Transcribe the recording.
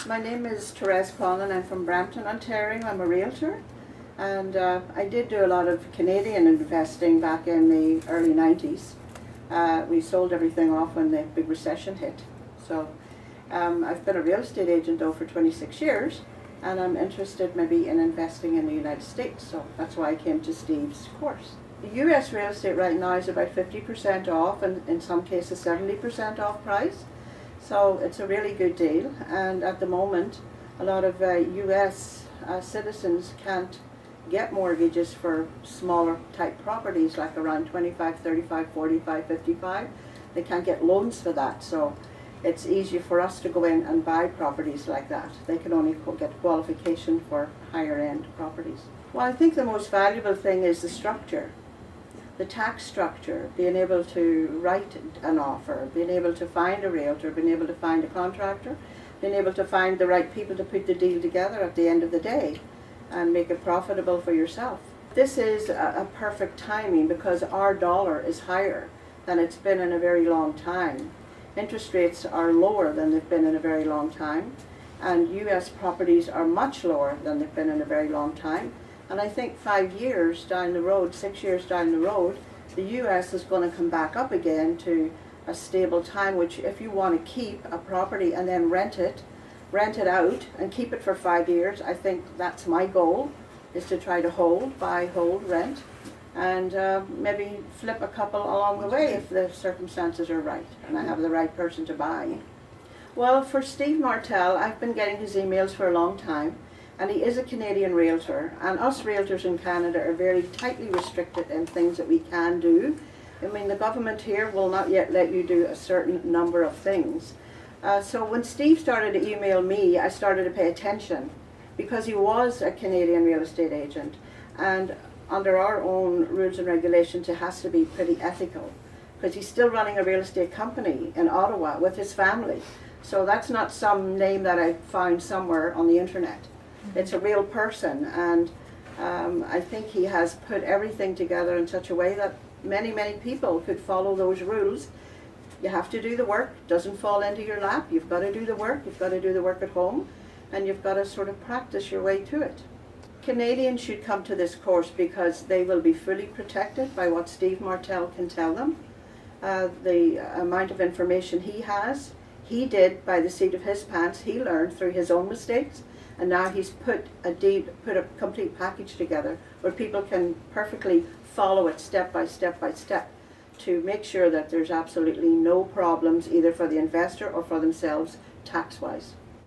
My name is Therese Conlon. I'm from Brampton, Ontario. I'm a realtor, and I did do a lot of Canadian investing back in the early 90s. We sold everything off when the big recession hit. So I've been a real estate agent though for 26 years, and I'm interested maybe in investing in the United States, so that's why I came to Steve's course. The US real estate right now is about 50% off, and in some cases 70% off price. So it's a really good deal, and at the moment a lot of US citizens can't get mortgages for smaller type properties like around 25, 35, 45, 55. They can't get loans for that, so it's easier for us to go in and buy properties like that. They can only get qualification for higher end properties. Well, I think the most valuable thing is the structure. The tax structure, being able to write an offer, being able to find a realtor, being able to find a contractor, being able to find the right people to put the deal together at the end of the day and make it profitable for yourself. This is a perfect timing because our dollar is higher than it's been in a very long time. Interest rates are lower than they've been in a very long time, and US properties are much lower than they've been in a very long time. And I think 5 years down the road, 6 years down the road, the US is going to come back up again to a stable time, which if you want to keep a property and then rent it out and keep it for 5 years, I think that's my goal, is to try to buy, hold, rent, and maybe flip a couple along the way if the circumstances are right and I have the right person to buy. Well, for Steve Martel, I've been getting his emails for a long time. And he is a Canadian realtor, and us realtors in Canada are very tightly restricted in things that we can do. I mean, the government here will not yet let you do a certain number of things. So when Steve started to email me, I started to pay attention because he was a Canadian real estate agent, and under our own rules and regulations it has to be pretty ethical because he's still running a real estate company in Ottawa with his family. So that's not some name that I found somewhere on the internet. It's a real person, and I think he has put everything together in such a way that many people could follow those rules. You have to do the work. It doesn't fall into your lap. You've got to do the work. You've got to do the work at home, and you've got to sort of practice your way to it. Canadians should come to this course because they will be fully protected by what Steve Martel can tell them. The amount of information he has, he did by the seat of his pants. He learned through his own mistakes. And now he's put a complete package together where people can perfectly follow it step by step to make sure that there's absolutely no problems either for the investor or for themselves tax-wise.